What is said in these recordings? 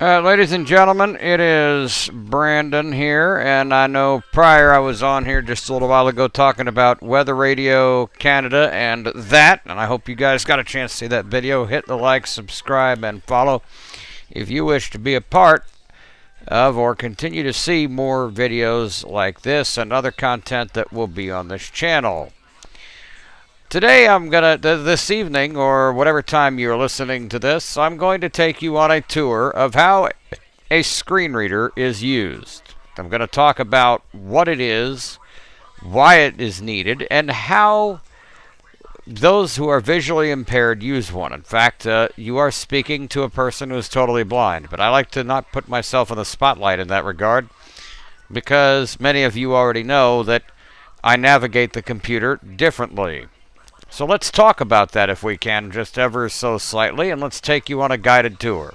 Ladies and gentlemen, it is Brandon here, and I know prior I was on here just a little while ago talking about Weather Radio Canada and I hope you guys got a chance to see that video. Hit the like, subscribe, and follow if you wish to be a part of or continue to see more videos like this and other content that will be on this channel. Today this evening, or whatever time you're listening to this, I'm going to take you on a tour of how a screen reader is used. I'm going to talk about what it is, why it is needed, and how those who are visually impaired use one. In fact, you are speaking to a person who is totally blind, but I like to not put myself in the spotlight in that regard, because many of you already know that I navigate the computer differently. So let's talk about that if we can, just ever so slightly, and let's take you on a guided tour.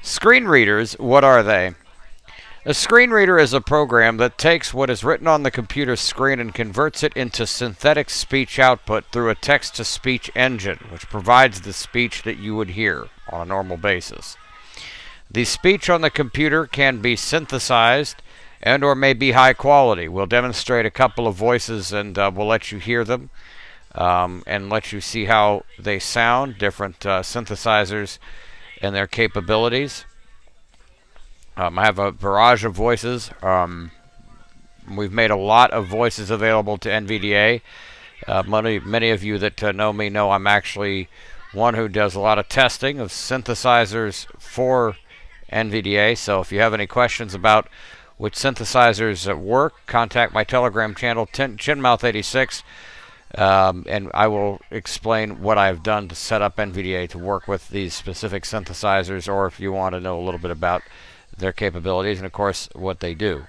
Screen readers, what are they? A screen reader is a program that takes what is written on the computer screen and converts it into synthetic speech output through a text-to-speech engine, which provides the speech that you would hear on a normal basis. The speech on the computer can be synthesized and or may be high quality. We'll demonstrate a couple of voices and we'll let you hear them. And let you see how they sound, different synthesizers and their capabilities. I have a barrage of voices. We've made a lot of voices available to NVDA. Many of you that know me know I'm actually one who does a lot of testing of synthesizers for NVDA. So if you have any questions about which synthesizers work, contact my Telegram channel, Chinmouth86. And I will explain what I've done to set up NVDA to work with these specific synthesizers, or if you want to know a little bit about their capabilities and, of course, what they do.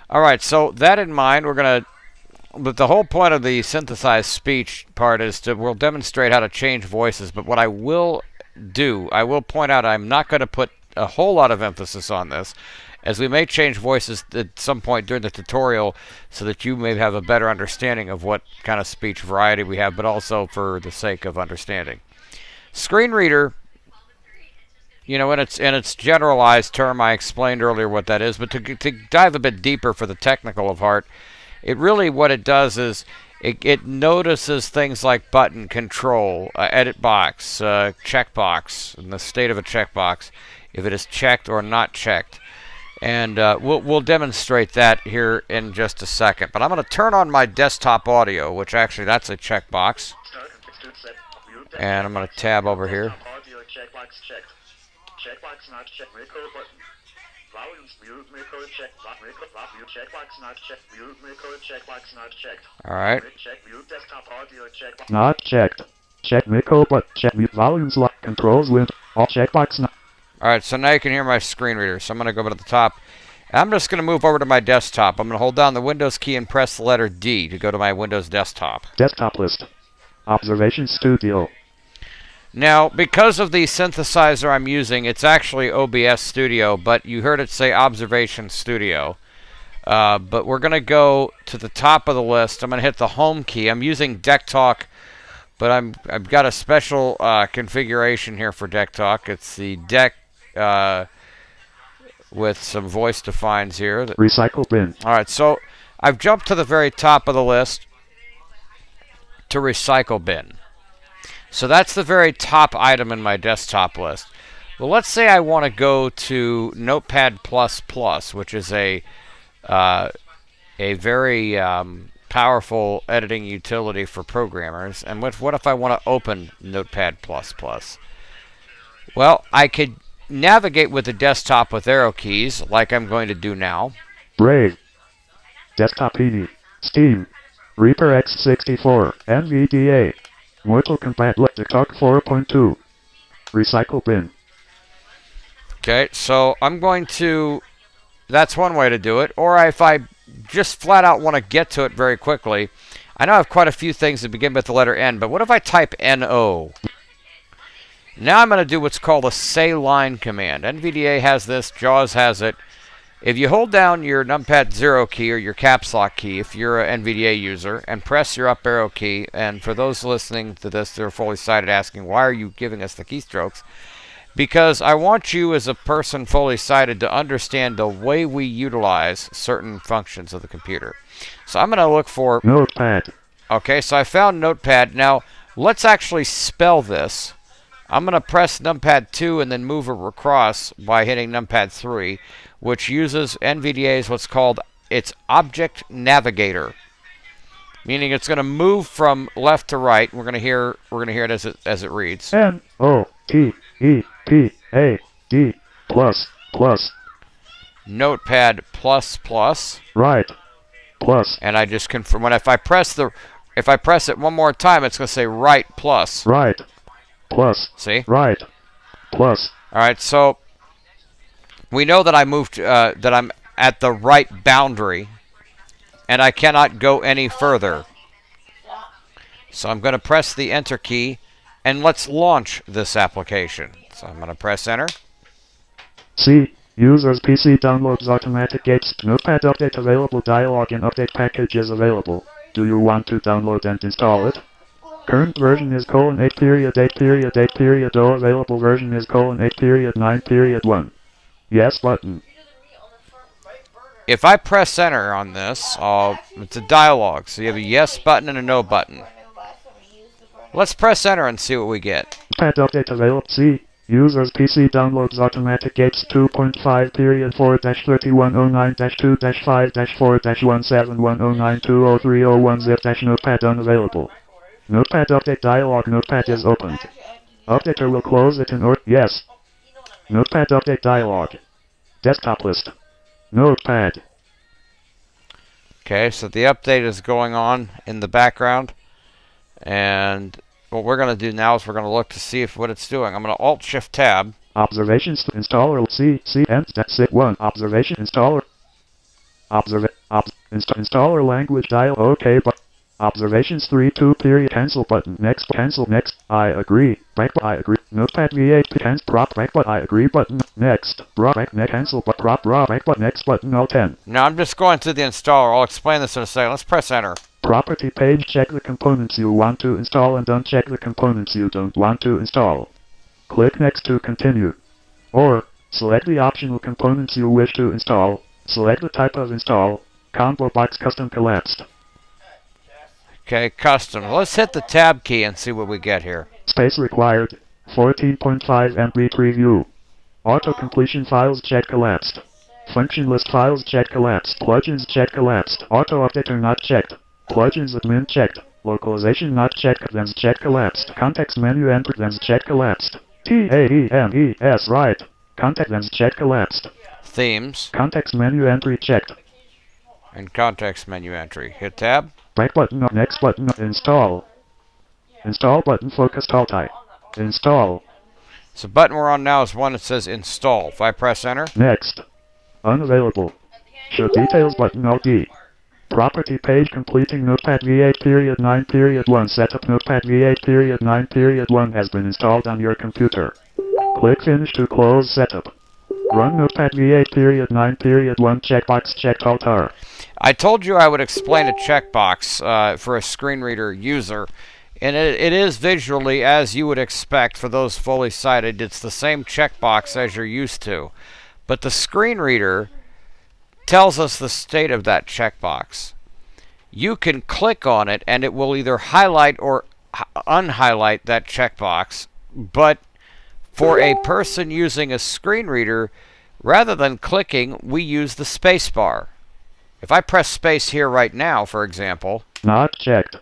Alright, so that in mind, but the whole point of the synthesized speech part is we'll demonstrate how to change voices, but what I will do, I will point out I'm not going to put a whole lot of emphasis on this, as we may change voices at some point during the tutorial so that you may have a better understanding of what kind of speech variety we have, but also for the sake of understanding. Screen reader, you know, in its generalized term, I explained earlier what that is, but to dive a bit deeper for the technical of heart, it really, what it does is it notices things like button, control, edit box, checkbox, and the state of a checkbox, if it is checked or not checked. And we'll demonstrate that here in just a second. But I'm going to turn on my desktop audio, which actually that's a checkbox. And I'm going to tab over here. Alright. Not checked. Check Miko, but check mute volumes lock controls with all checkbox not. Alright, so now you can hear my screen reader. So I'm going to go over to the top. I'm just going to move over to my desktop. I'm going to hold down the Windows key and press the letter D to go to my Windows desktop. Desktop list. Observation Studio. Now, because of the synthesizer I'm using, it's actually OBS Studio, but you heard it say Observation Studio. But we're going to go to the top of the list. I'm going to hit the Home key. I'm using DeckTalk, but I've got a special configuration here for DeckTalk. It's the Deck with some voice defines here. Recycle bin. Alright, so I've jumped to the very top of the list to Recycle bin. So that's the very top item in my desktop list. Well, let's say I want to go to Notepad++, which is a very powerful editing utility for programmers. And what if I want to open Notepad++? Well, I could navigate with the desktop with arrow keys, like I'm going to do now. Brave. Desktop PD. Steam. Reaper X64. NVDA. Mortal Kombat DeckTalk 4.2. Recycle bin. Okay, so I'm going to... That's one way to do it. Or if I just flat out want to get to it very quickly, I know I have quite a few things that begin with the letter N, but what if I type NO? Now I'm going to do what's called a say line command. NVDA has this, JAWS has it. If you hold down your numpad 0 key or your caps lock key, if you're an NVDA user, and press your up arrow key, and for those listening to this, they're fully sighted asking, why are you giving us the keystrokes? because I want you as a person fully sighted to understand the way we utilize certain functions of the computer. So I'm going to look for... Notepad. Okay, so I found Notepad. Now, let's actually spell this. I'm going to press numpad 2 and then move it across by hitting numpad 3, which uses NVDA's what's called its Object Navigator, meaning it's going to move from left to right. We're going to hear it as it reads. N-O-T-E-P-A-D plus plus. Notepad plus plus. Right. Plus. And I just confirm if I press it one more time, it's going to say right plus. Right. Plus. See? Right. Plus. All right, so we know that I moved, that I'm at the right boundary, and I cannot go any further. So I'm going to press the Enter key, and let's launch this application. So I'm going to press Enter. C. User's PC downloads automatic gates. Notepad update available dialog and update packages available. Do you want to download and install it? Current version is :8 period 8 period 8 period 0. Available version is :8 period 9 period 1. Yes button. If I press Enter on this, it's a dialog. So you have a yes button and a no button. Let's press Enter and see what we get. Notepad update available. C. User's PC downloads automatic gates 2.5 period 4-3109-2-5-4-17109203010 zip notepad unavailable. Notepad update dialog. Notepad is opened. Updater will close it in or yes. Notepad update dialog. Desktop list. Notepad. Okay, so the update is going on in the background, and what we're going to do now is we're going to look to see what it's doing. I'm going to Alt-Shift-Tab. Observations installer C and sit 1 observation installer installer language dial OK but observations 3 2 period cancel button next cancel next I agree break but I agree notepad V8 cancel prop break but I agree button next break next cancel but prop break but next button all 10. Now I'm just going through the installer. I'll explain this in a second. Let's press Enter. Property page, check the components you want to install and uncheck the components you don't want to install. Click Next to continue. Or, select the optional components you wish to install. Select the type of install. Combo box custom collapsed. Okay, custom. Let's hit the Tab key and see what we get here. Space required. 14.5 MB preview. Auto completion files check collapsed. Function list files check collapsed. Plugins check collapsed. Auto updater not checked. Plugins admin checked. Localization not checked. Thems check collapsed. Context menu enter. Thems check collapsed. TAEMES right. Context thems check collapsed. Themes. Context menu entry checked. And context menu entry. Hit Tab. Right button up. Next button up. Install. Install button focused alt I. Install. So the button we're on now is one that says Install. If I press Enter. Next. Unavailable. Show details button alt D. Property page completing Notepad V8 period 9 period 1 setup. Notepad V8 period 9 period 1 has been installed on your computer. Click Finish to close setup. Run Notepad V8 period 9 period 1 checkbox checked Alt R. I told you I would explain a checkbox for a screen reader user, and it is visually as you would expect for those fully sighted. It's the same checkbox as you're used to, but the screen reader tells us the state of that checkbox. You can click on it and it will either highlight or unhighlight that checkbox, but for a person using a screen reader, rather than clicking, we use the space bar. If I press space here right now, for example, not checked.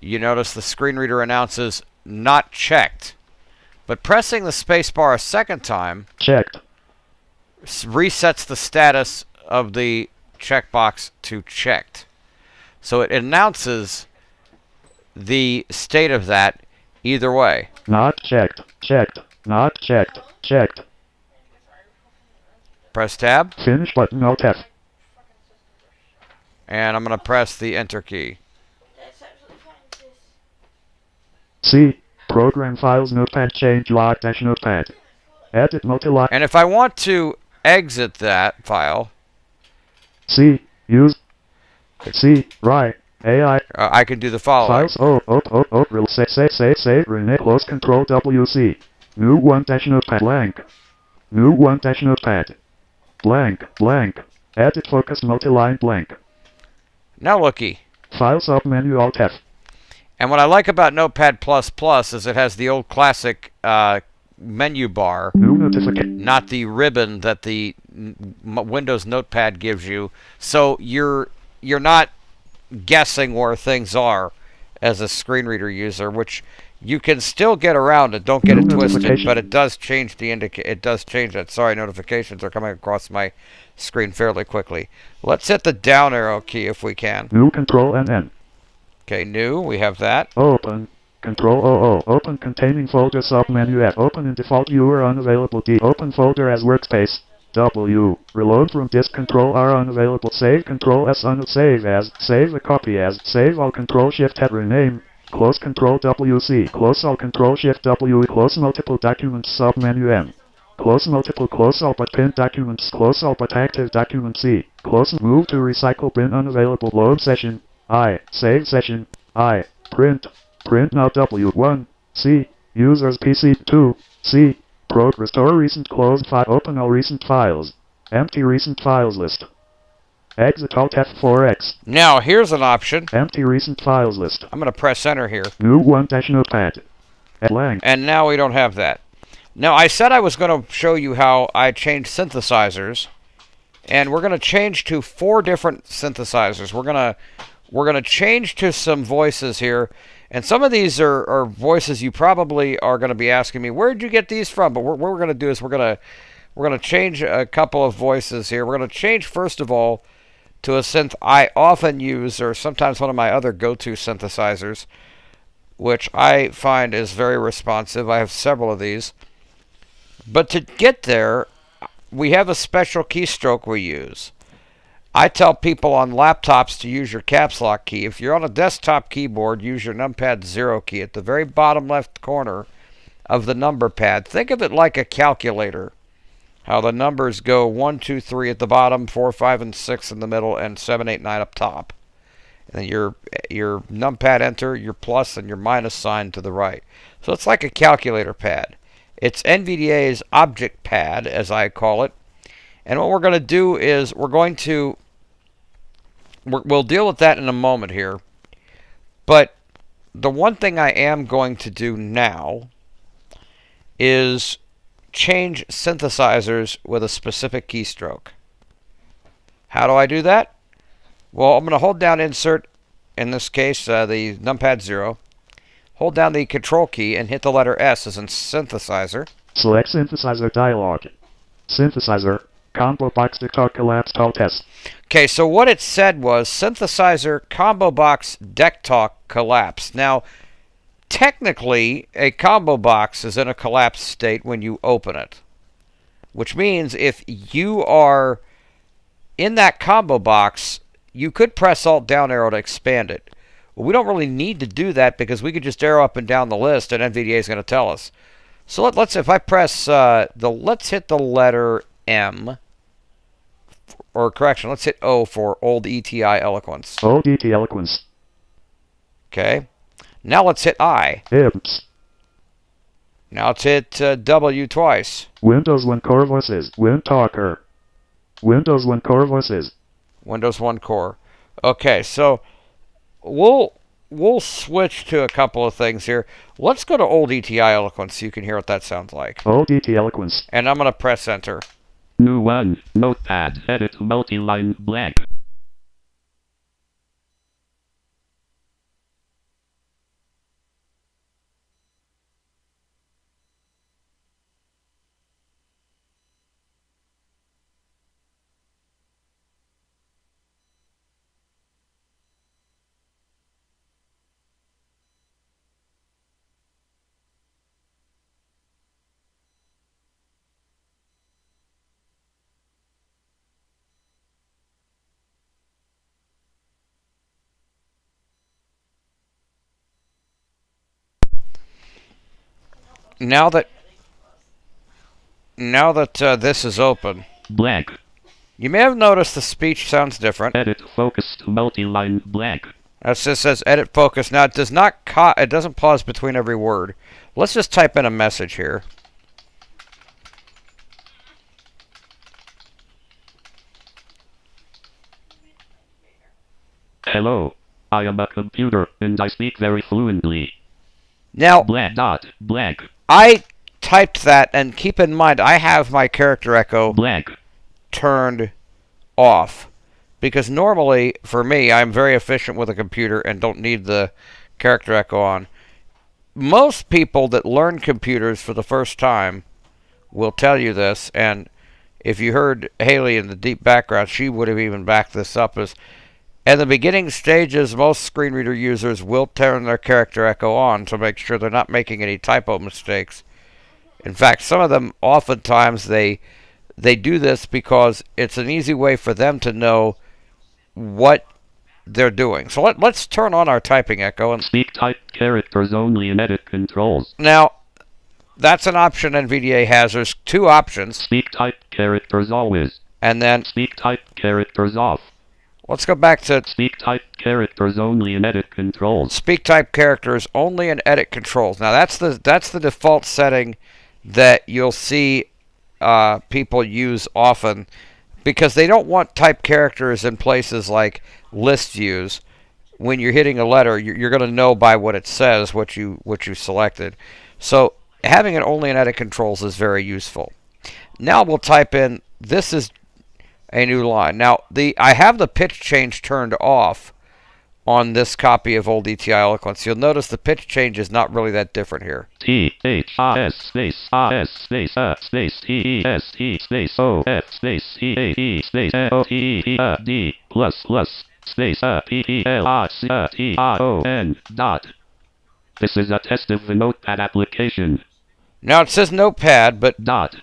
You notice the screen reader announces not checked. But pressing the space bar a second time checked resets the status of the checkbox to checked. So it announces the state of that either way. Not checked, checked, not checked, checked. Press Tab. Finish button Alt F. And I'm going to press the Enter key. C. Program files Notepad change log dash Notepad. Edit multi-line. And if I want to exit that file, C. Use. C. Right. AI. I can do the following. Files. Save. Rename. Close. Control W C. New 1 dash notepad blank. New 1 dash notepad. Blank, blank. Edit focus multi-line blank. Now looky. File submenu Alt F. And what I like about Notepad++ is it has the old classic menu bar, New notification. not the ribbon that the Windows Notepad gives you. So you're not guessing where things are as a screen reader user, which you can still get around it. Don't get New it twisted, notification. but it does change the it does change that. Sorry, notifications are coming across my screen fairly quickly. Let's hit the down arrow key if we can. New Control N. Okay, new, we have that. Open. Control O. Open containing folder submenu F. Open in default viewer unavailable D. Open folder as workspace. W. Reload from disk Control R unavailable. Save Control S save as. Save a copy as. Save all Control Shift F. Rename. Close Control WC. Close all Control Shift W. Close multiple documents submenu M. Close multiple. Close all but pinned documents. Close all but active document C. Close. Move to recycle bin unavailable. Load session. I. Save session. I. Print. Print now W1. C. Users PC 2. C. Restore recent closed file. Open all recent files. Empty recent files list. Exit Alt F4X. Now, here's an option. Empty recent files list. I'm going to press enter here. New 1 dash notepad. Blank. And now we don't have that. Now, I said I was going to show you how I changed synthesizers. And we're going to change to 4 different synthesizers. We're going to change to some voices here. And some of these are voices you probably are going to be asking me, where'd you get these from? But what we're going to do is we're going to change a couple of voices here. We're going to change, first of all, to a synth I often use, or sometimes one of my other go-to synthesizers, which I find is very responsive. I have several of these. But to get there, we have a special keystroke we use. I tell people on laptops to use your caps lock key. If you're on a desktop keyboard, use your numpad 0 key at the very bottom left corner of the number pad. Think of it like a calculator. How the numbers go 1, 2, 3 at the bottom, 4, 5, and 6 in the middle, and 7, 8, 9 up top. And then your numpad enter, your plus, and your minus sign to the right. So it's like a calculator pad. It's NVDA's object pad, as I call it. And what we're going to do is we'll deal with that in a moment here. But the one thing I am going to do now is change synthesizers with a specific keystroke. How do I do that? Well, I'm going to hold down Insert, in this case the numpad 0. Hold down the Control key and hit the letter S as in synthesizer. Select synthesizer dialog. Synthesizer. Combo box Dectalk collapsed Alt S. Okay, so what it said was synthesizer combo box Dectalk collapsed. Now, technically, a combo box is in a collapsed state when you open it, which means if you are in that combo box, you could press Alt down arrow to expand it. Well, we don't really need to do that because we could just arrow up and down the list, and NVDA is going to tell us. So let's if I press let's hit the letter M. Or correction, let's hit O for Old ETI Eloquence. Old ETI Eloquence. Okay. Now let's hit I. Ibs. Now let's hit W twice. Windows 1 Core Voices. WinTalker. Windows 1 Core Voices. Windows 1 Core. Okay, so we'll switch to a couple of things here. Let's go to Old ETI Eloquence so you can hear what that sounds like. Old ETI Eloquence. And I'm going to press enter. New 1, Notepad, edit multi-line blank. Now that this is open, Blank. you may have noticed the speech sounds different. Edit focused multi-line blank. It just says edit focus. Now it does not it doesn't pause between every word. Let's just type in a message here. Hello. I am a computer, and I speak very fluently. Now, Blank dot blank I typed that, and keep in mind, I have my character echo blank. turned off. Because normally, for me, I'm very efficient with a computer and don't need the character echo on. Most people that learn computers for the first time will tell you this, and if you heard Haley in the deep background, she would have even backed this up. As in the beginning stages, most screen reader users will turn their character echo on to make sure they're not making any typo mistakes. In fact, some of them, oftentimes, they do this because it's an easy way for them to know what they're doing. So let's turn on our typing echo. And Speak typed characters only in edit controls. now, that's an option NVDA has. There's two options. Speak typed characters always. And then Speak typed characters off. let's go back to Speak typed characters only in edit controls. speak type characters only in edit controls. Now that's the default setting that you'll see people use often, because they don't want type characters in places like list views. When you're hitting a letter, you're going to know by what it says what you selected. So having it only in edit controls is very useful. Now we'll type in, this is a new line. Now I have the pitch change turned off on this copy of Old ETI Eloquence. You'll notice the pitch change is not really that different here. THRS space RS space space TEST space OF space CAE space OTED plus space PELRCTRON dot. This is a test of the Notepad application. Now it says Notepad, but Dot.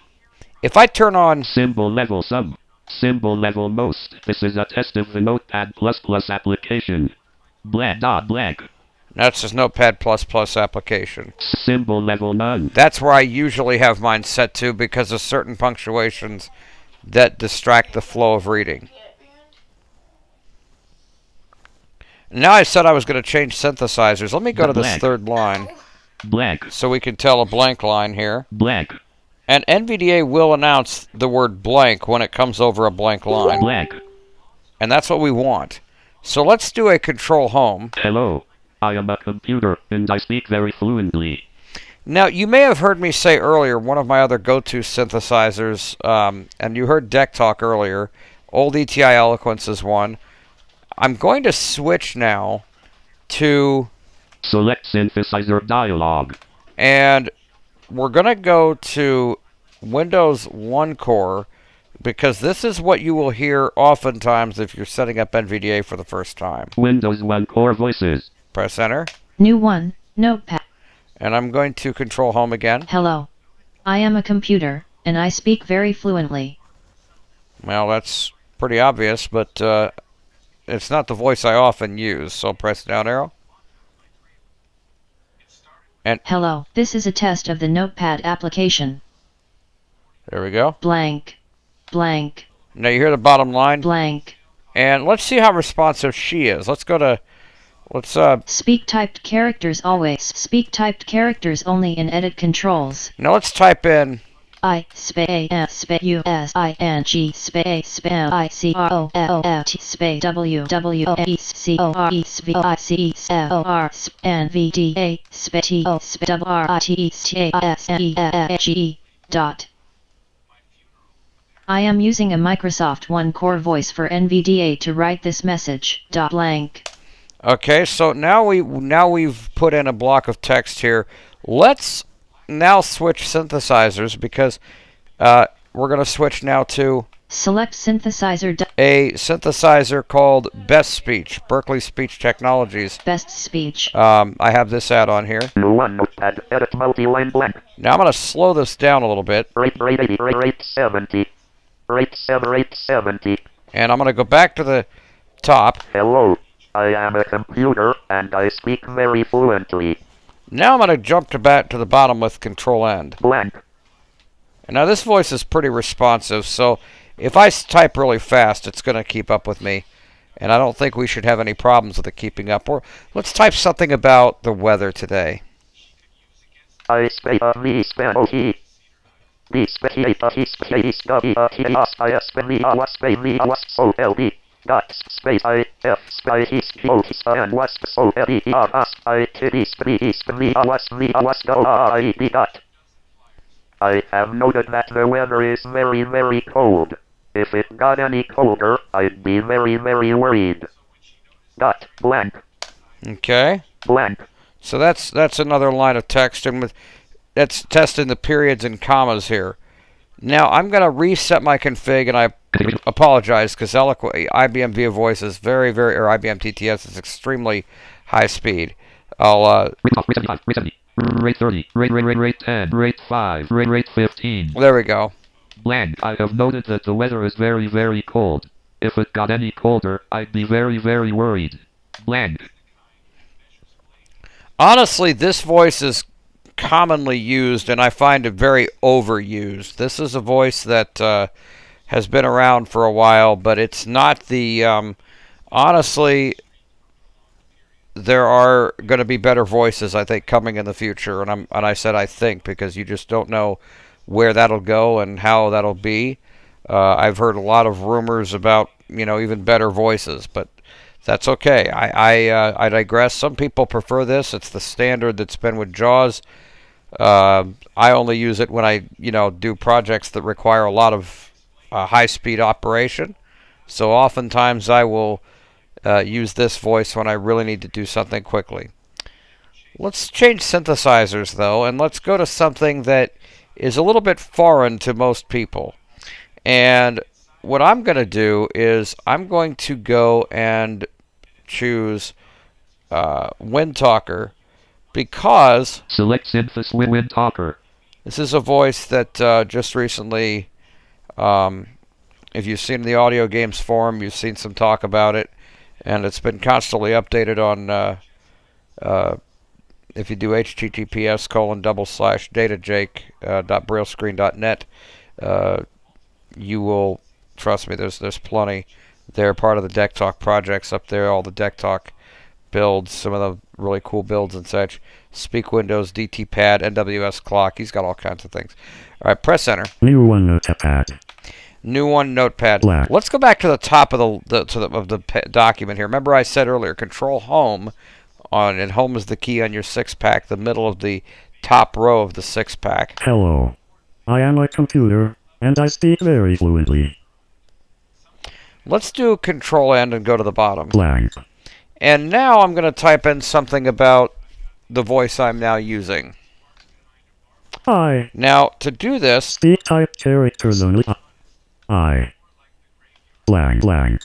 if I turn on Symbol level sub. Symbol level most. This is a test of the Notepad++ application. Blank dot blank. now it says Notepad++ application. Symbol level none. That's where I usually have mine set to, because of certain punctuations that distract the flow of reading. Now I said I was going to change synthesizers. Let me go to this Blank. third line Blank. so we can tell a blank line here. Blank. And NVDA will announce the word blank when it comes over a blank line. Blank. And that's what we want. So let's do a control home. Hello. I am a computer, and I speak very fluently. Now, you may have heard me say earlier, one of my other go-to synthesizers, and you heard Deck Talk earlier, Old ETI Eloquence is one. I'm going to switch now to, Select synthesizer dialog. and we're going to go to Windows One Core, because this is what you will hear oftentimes if you're setting up NVDA for the first time. Windows 1 Core Voices. Press Enter, New one, Notepad. and I'm going to control home again. Hello. I am a computer, and I speak very fluently. Well, that's pretty obvious, but it's not the voice I often use, so press down arrow. Hello. This is a test of the Notepad application. There we go. Blank. Blank. Now you hear the bottom line, Blank. and let's see how responsive she is. Let's go to, Speak typed characters always. Speak typed characters only in edit controls. now let's type in, I space S space U S I N G space spell I C R O L F T space W W O E C O R E V I C E L O R N V D A space T O space W R I T E T A S N E H E dot. I am using a Microsoft One Core Voice for NVDA to write this message. Dot blank. okay, so now we've put in a block of text here. Let's now switch synthesizers, because we're going to switch now to Select synthesizer. a synthesizer called Best Speech, Berkeley Speech Technologies. Best speech. I have this add-on here. New one Notepad. Edit multi-line blank. Now I'm going to slow this down a little bit, Rate 80. Rate 70. Rate 70. and I'm going to go back to the top. Hello. I am a computer, and I speak very fluently. Now I'm going to jump back to the bottom with Control End. Blank. And now this voice is pretty responsive, so if I type really fast, it's going to keep up with me. And I don't think we should have any problems with it keeping up. Or let's type something about the weather today. I space V span O T. V space T space W T S I S P V O space V O S O L D. dot space I F space East O and West O L E R S I T East B East B West O I D dot. I have noted that the weather is very, very cold. If it got any colder, I'd be very, very worried. Dot blank Okay. blank. So that's another line of text, and that's testing the periods and commas here. Now I'm going to reset my config, and I apologize because IBM Via Voice is or IBM TTS is extremely high speed. I'll Rate off, rate 75, rate 70, rate 30, rate 10, rate 5, rate 15. there we go. Blank. I have noted that the weather is very, very cold. If it got any colder, I'd be very, very worried. Blank. Honestly, this voice is commonly used, and I find it very overused. This is a voice that has been around for a while, but it's not the. Honestly, there are going to be better voices, I think, coming in the future, and I said I think because you just don't know where that'll go and how that'll be. I've heard a lot of rumors about even better voices, but that's okay. I digress. Some people prefer this. It's the standard that's been with JAWS. I only use it when I do projects that require a lot of high-speed operation. So oftentimes I will use this voice when I really need to do something quickly. Let's change synthesizers though, and let's go to something that is a little bit foreign to most people. And what I'm going to do is I'm going to go and choose Windtalker because Select Synthesis Windtalker. this is a voice that just recently, if you've seen the Audio Games Forum, you've seen some talk about it, and it's been constantly updated on, if you do https://datajake.braillescreen.net, you will, trust me, there's plenty. They're part of the Deck Talk projects up there, all the Deck Talk builds, some of the really cool builds and such. Speak Windows, DT-Pad, NWS Clock, he's got all kinds of things. All right, press enter. New one notepad. New one, Notepad. Black. Let's go back to the top of the document here. Remember I said earlier, Control Home, and Home is the key on your 6-pack, the middle of the top row of the 6-pack. Hello. I am a computer, and I speak very fluently. Let's do Control N and go to the bottom. Blank. And now I'm going to type in something about the voice I'm now using. I Now, to do this, speak type characters only. I blank blank.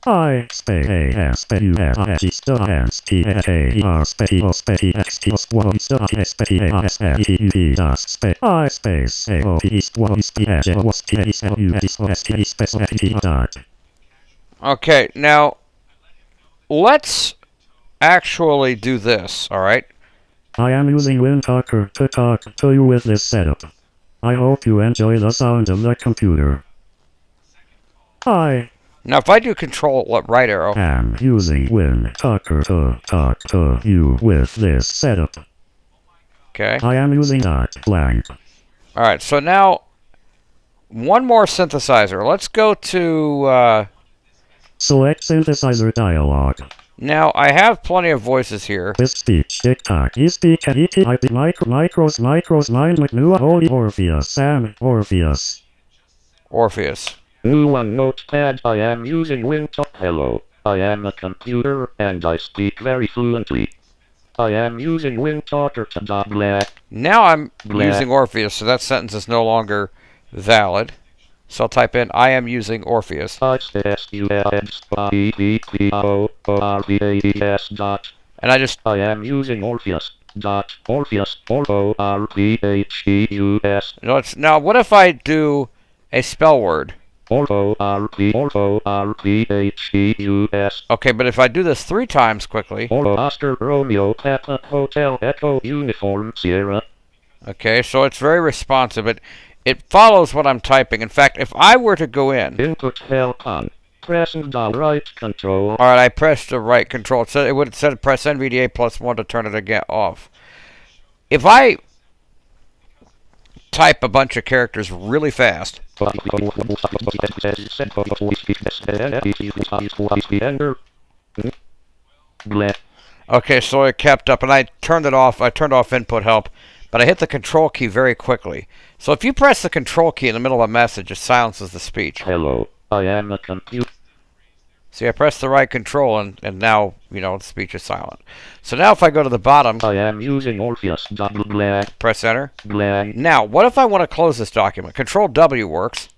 I space A S space U S I G star S T A K E R space O space X T S Y star S space A S F E U P dot space I space A O P S Y space H O S T S L U S O S T space F T dot. okay, now let's actually do this, alright? I am using Windtalker to talk to you with this setup. I hope you enjoy the sound of the computer. I Now, if I do Control right arrow, am using Windtalker to talk to you with this setup. okay? I am using dot blank. Alright, so now, one more synthesizer. Let's go to, Select synthesizer dialog. now, I have plenty of voices here. This speech TikTok e-speak and ET micros mind McNua holy Orpheus Sam Orpheus. Orpheus. New one notepad. I am using Windtalk. Hello. I am a computer and I speak very fluently. I am using Windtalker to dot black. Now I'm Blah. using Orpheus, so that sentence is no longer valid. So I'll type in, I am using Orpheus. I S U N S P P O O R V A E S dot. And I just, I am using Orpheus. Dot Orpheus. O R V H E U S. now what if I do a spell word? O R V H E U S. Okay, but if I do this 3 times quickly, Oscar Romeo Papa Hotel Echo Uniform Sierra. okay, so it's very responsive. It follows what I'm typing. In fact, if I were to go in, Input help on. Press the right control. alright, I pressed the right control. It would have said press NVDA +1 to turn it again off. If I type a bunch of characters really fast. Okay, so it kept up, and I turned it off. I turned off input help, but I hit the control key very quickly. So if you press the control key in the middle of a message, it silences the speech. Hello, I am a computer. See, I pressed the right control, and now, the speech is silent. So now if I go to the bottom, I am using Orpheus. press enter. Blank. Now, what if I want to close this document? Control W works.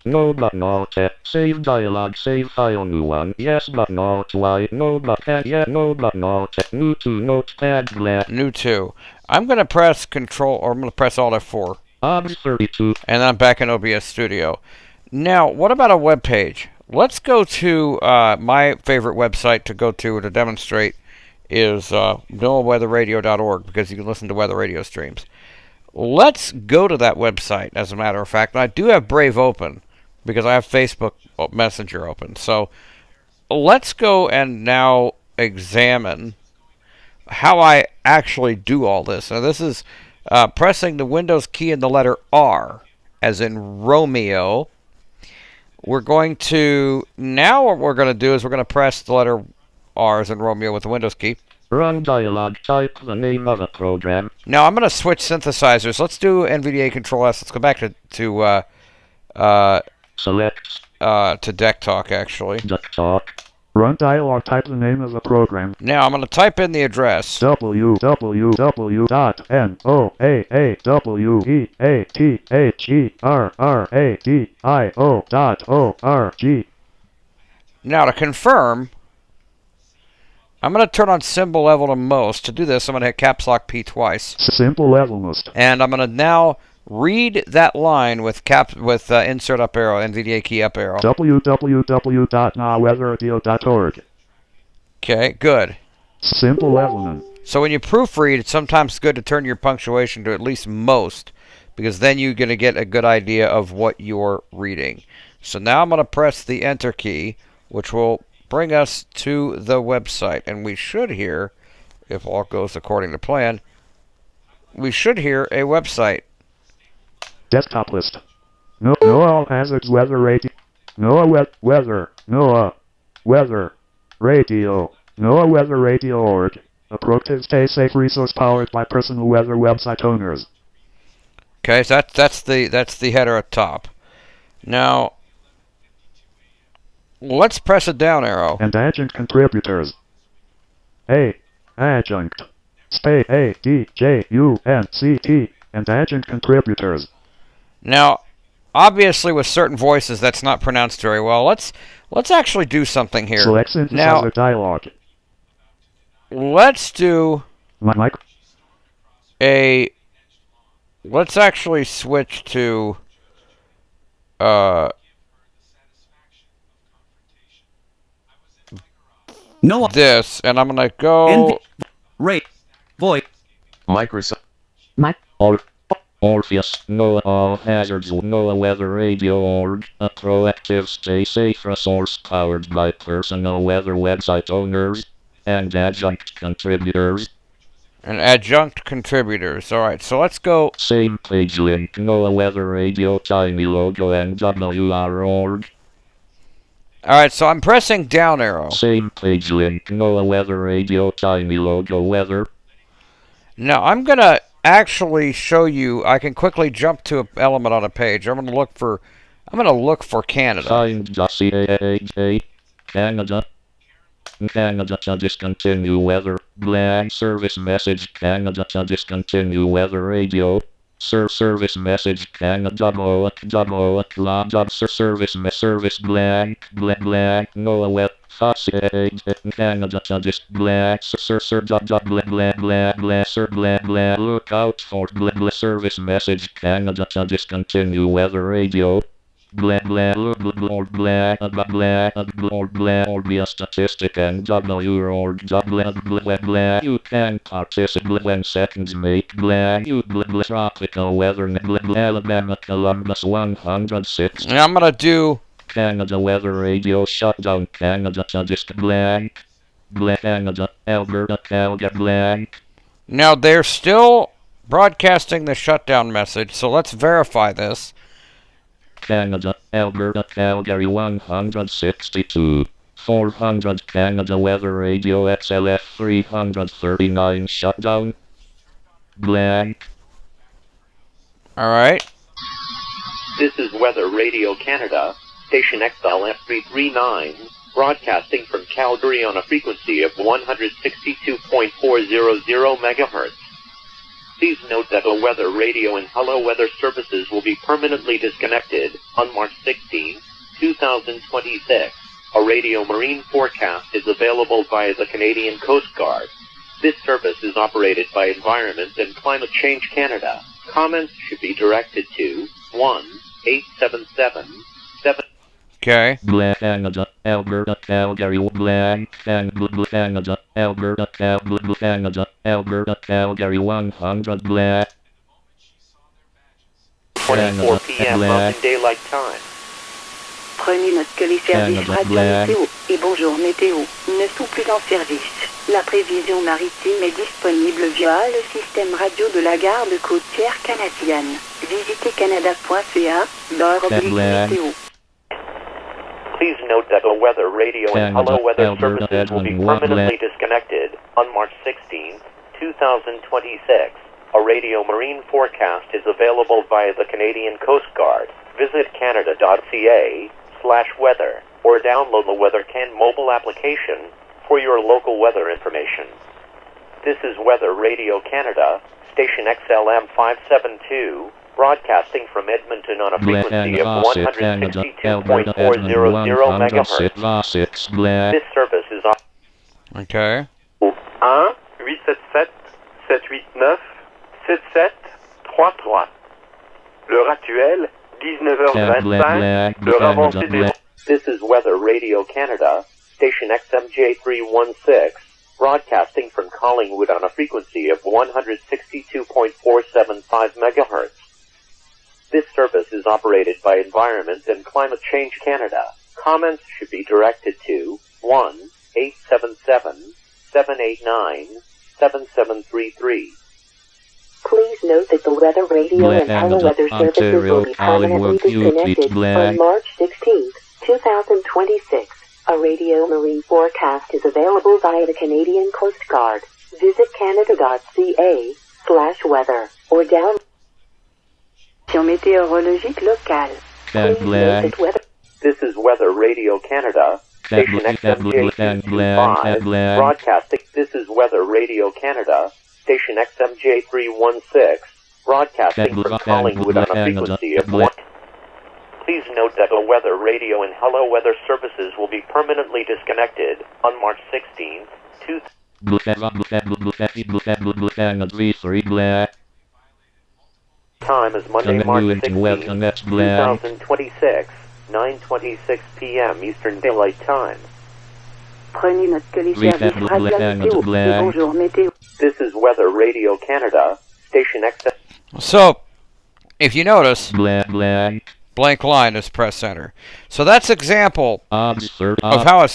No button Alt save dialog, save file, new one, yes button Alt Y, no button, yeah, no button Alt new to notepad, blank. New 2. I'm going to press control, or I'm going to press Alt F4. OBS 32. And then I'm back in OBS Studio. Now, what about a web page? Let's go to my favorite website to go to demonstrate is NOAAweatherradio.org, because you can listen to weather radio streams. Let's go to that website, as a matter of fact. And I do have Brave open, because I have Facebook Messenger open. So let's go and now examine how I actually do all this. Now, this is pressing the Windows key and the letter R, as in Romeo. We're going to, now what we're going to do is we're going to press the letter R as in Romeo with the Windows key. Run dialog, type the name of a program. Now I'm going to switch synthesizers. Let's do NVDA Control S. Let's go back to Select. To Deck Talk, actually. Deck Talk. Run dialog, type the name of the program. Now I'm going to type in the address. www.NOAAWEATHERRADIO.org. Now to confirm, I'm going to turn on symbol level to most. To do this, I'm going to hit caps lock P twice. Symbol level most. And I'm going to now read that line with insert up arrow, NVDA key up arrow. www.NOAAweatherradio.org. Okay, good. Symbol level none. So when you proofread, it's sometimes good to turn your punctuation to at least most, because then you're going to get a good idea of what you're reading. So now I'm going to press the enter key, which will bring us to the website. And we should hear, if all goes according to plan, we should hear a website. Desktop list. NOAA All Hazards Weather Radio. NOAA Weather. NOAA Weather Radio. NOAA Weather Radio.org. A proactive, stay safe resource powered by personal weather website owners. Okay, so that's the header at top. Now, let's press a down arrow. And adjunct contributors. A. Adjunct. Space ADJUNCT. And adjunct contributors. Now, obviously with certain voices that's not pronounced very well. Let's actually do something here. Select synthesizer now, dialog. Let's do Mic. let's actually switch to this, and I'm gonna go Voice. Microsoft. Orpheus, NOAA All Hazards, NOAA Weather Radio.org, a proactive, stay safe resource powered by personal weather website owners and adjunct contributors. Alright, so let's go. Same page link, NOAA Weather Radio, tiny logo, and WR.org. Alright, so I'm pressing down arrow. Same page link, NOAA Weather Radio, tiny logo, weather. Now I'm gonna actually show you. I can quickly jump to an element on a page. I'm gonna look for Canada. Find CAJ, Canada. Canada to discontinue weather. Blank service message. Canada to discontinue weather radio. Service message. Canada service blank NOAA web. Canada to dis blank blank look out for service message. Canada to discontinue weather radio. Or be a statistic and or you can participate when seconds make tropical weather Alabama Columbus 106. Now I'm gonna do Canada Weather Radio shutdown. Canada to Canada Alberta Calgary blank. Now they're still broadcasting the shutdown message. So let's verify this. Canada, Alberta, Calgary 162. 400 Canada Weather Radio XLF 339 shutdown. Blank. All right. This is Weather Radio Canada, station XLF 339, broadcasting from Calgary on a frequency of 162.400 megahertz. Please note that the Weather Radio and Hello Weather services will be permanently disconnected on March 16, 2026. A radio marine forecast is available via the Canadian Coast Guard. This service is operated by Environment and Climate Change Canada. Comments should be directed to 1-877-7... Okay. Blank Canada, Alberta, Calgary, blank Canada, Alberta, Canada, Alberta, Calgary 100 blank. 24 p.m. Mountain Daylight Time. Prenez note que les services Canada, radio blank. météo et bonjour météo ne sont plus en service. La prévision maritime est disponible via le système radio de la garde côtière canadienne. Visitez canada.ca, /météo. Please note that the Weather Radio and Canada, Hello Weather Alberta, services will be Edmonton, permanently disconnected on March 16, 2026. A radio marine forecast is available via the Canadian Coast Guard. Visit canada.ca/weather or download the WeatherCan mobile application for your local weather information. This is Weather Radio Canada, station XLM 572, broadcasting from Edmonton on a frequency of 162.400 megahertz. This service is on Okay. 1-877-789-7733. L'heure actuelle, 19h25. L'heure avancée des... This is Weather Radio Canada, station XMJ316, broadcasting from Collingwood on a frequency of 162.475 megahertz. This service is operated by Environment and Climate Change Canada. Comments should be directed to 1-877-789-7733. Please note that the Weather Radio and Hello Weather services will be permanently disconnected on March 16, 2026. A radio marine forecast is available via the Canadian Coast Guard. Visit canada.ca/weather or download météorologique locale. Please note that weather... This is Weather Radio Canada, station XMJ315, broadcasting. This is Weather Radio Canada, station XMJ316, broadcasting from Collingwood on a frequency of 1. Please note that the Weather Radio and Hello Weather services will be permanently disconnected on March 16th, 2026. Time is Monday, March 16th, 2026, 9:26 p.m. Eastern Daylight Time. Prenez note que les services radio météo et bonjour météo. This is Weather Radio Canada, station XM. So, if you notice, blank line is press center. So that's example of how a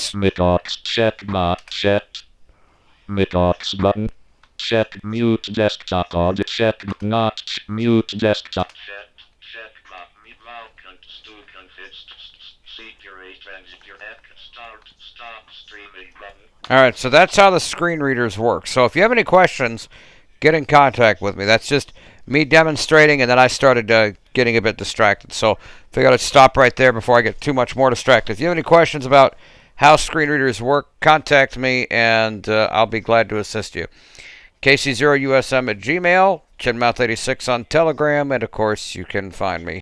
button. Check mute desktop audio. Check not mute desktop. Check mute stop streaming button. All right, so that's how the screen readers work. So if you have any questions, get in contact with me. That's just me demonstrating, and then I started getting a bit distracted. So figured I'd stop right there before I get too much more distracted. If you have any questions about how screen readers work, contact me, and I'll be glad to assist you. KC0USM at Gmail, Chinmouth86 on Telegram, and of course you can find me